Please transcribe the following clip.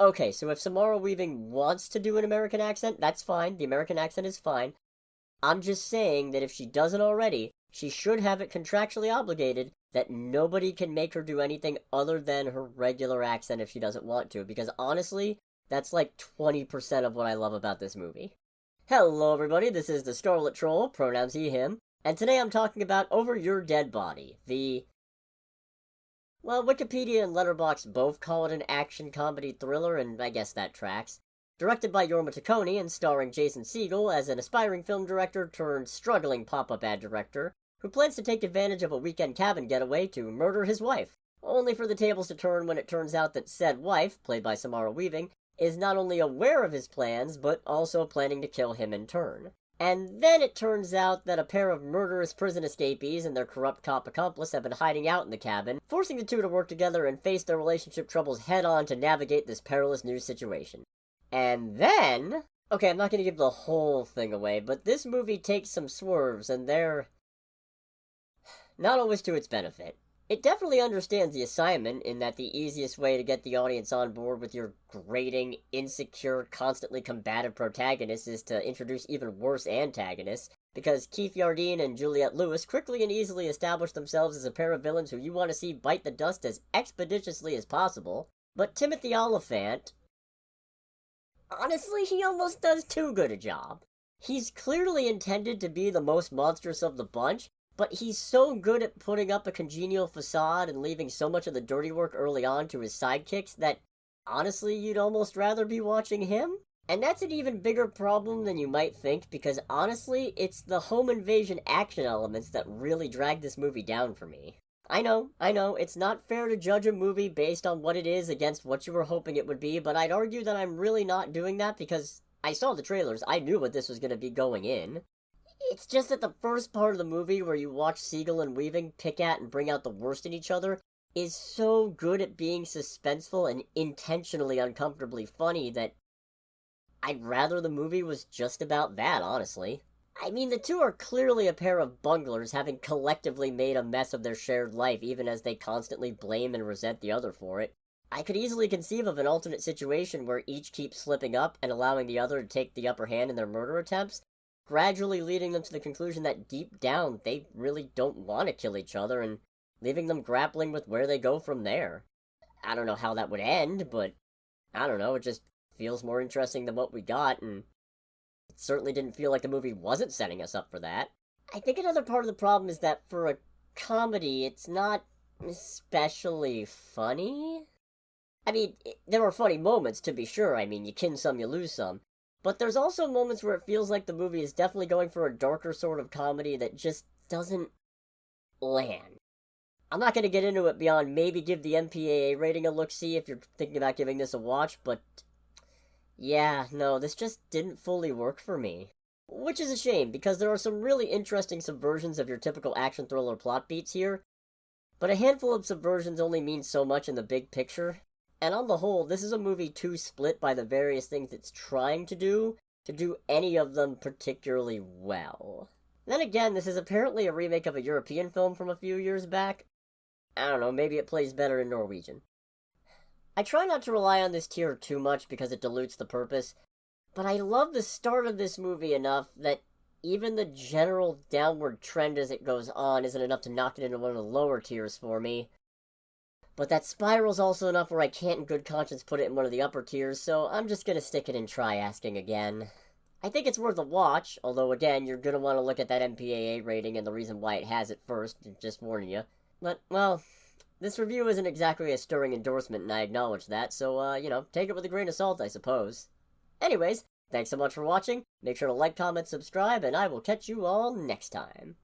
Okay, so if Samara Weaving wants to do an American accent, that's fine. The American accent is fine. I'm just saying that if she doesn't already, she should have it contractually obligated that nobody can make her do anything other than her regular accent if she doesn't want to, because honestly, that's like 20% of what I love about this movie. Hello everybody, this is the Scarlet Troll, pronouns he, him, and today I'm talking about Over Your Dead Body, well, Wikipedia and Letterboxd both call it an action comedy thriller, and I guess that tracks. Directed by Jorma Taccone and starring Jason Segel as an aspiring film director turned struggling pop-up ad director who plans to take advantage of a weekend cabin getaway to murder his wife, only for the tables to turn when it turns out that said wife, played by Samara Weaving, is not only aware of his plans, but also planning to kill him in turn. And then it turns out that a pair of murderous prison escapees and their corrupt cop accomplice have been hiding out in the cabin, forcing the two to work together and face their relationship troubles head-on to navigate this perilous new situation. And then... Okay, I'm not going to give the whole thing away, but this movie takes some swerves, and they're not always to its benefit. It definitely understands the assignment in that the easiest way to get the audience on board with your grating, insecure, constantly combative protagonist is to introduce even worse antagonists, because Keith Jardine and Juliette Lewis quickly and easily establish themselves as a pair of villains who you want to see bite the dust as expeditiously as possible. But Timothy Olyphant, honestly, he almost does too good a job. He's clearly intended to be the most monstrous of the bunch, but he's so good at putting up a congenial facade and leaving so much of the dirty work early on to his sidekicks that, honestly, you'd almost rather be watching him? And that's an even bigger problem than you might think, because honestly, it's the home invasion action elements that really drag this movie down for me. I know, it's not fair to judge a movie based on what it is against what you were hoping it would be, but I'd argue that I'm really not doing that because I saw the trailers, I knew what this was going to be going in. It's just that the first part of the movie where you watch Segel and Weaving pick at and bring out the worst in each other is so good at being suspenseful and intentionally uncomfortably funny that I'd rather the movie was just about that, honestly. I mean, the two are clearly a pair of bunglers having collectively made a mess of their shared life even as they constantly blame and resent the other for it. I could easily conceive of an alternate situation where each keeps slipping up and allowing the other to take the upper hand in their murder attempts, gradually leading them to the conclusion that deep down they really don't want to kill each other and leaving them grappling with where they go from there. I don't know how that would end, but I don't know, it just feels more interesting than what we got, and it certainly didn't feel like the movie wasn't setting us up for that. I think another part of the problem is that for a comedy, it's not especially funny. I mean, there are funny moments, to be sure. I mean, you kin some, you lose some. But there's also moments where it feels like the movie is definitely going for a darker sort of comedy that just doesn't land. I'm not going to get into it beyond maybe give the MPAA rating a look-see if you're thinking about giving this a watch, but yeah, no, this just didn't fully work for me. Which is a shame, because there are some really interesting subversions of your typical action thriller plot beats here, but a handful of subversions only means so much in the big picture. And on the whole, this is a movie too split by the various things it's trying to do any of them particularly well. Then again, this is apparently a remake of a European film from a few years back. I don't know, maybe it plays better in Norwegian. I try not to rely on this tier too much because it dilutes the purpose, but I love the start of this movie enough that even the general downward trend as it goes on isn't enough to knock it into one of the lower tiers for me. But that spiral's also enough where I can't in good conscience put it in one of the upper tiers, so I'm just gonna stick it in try asking again. I think it's worth a watch, although again, you're gonna want to look at that MPAA rating and the reason why it has it first, just warning you. But, well, this review isn't exactly a stirring endorsement, and I acknowledge that, so, take it with a grain of salt, I suppose. Anyways, thanks so much for watching, make sure to like, comment, subscribe, and I will catch you all next time.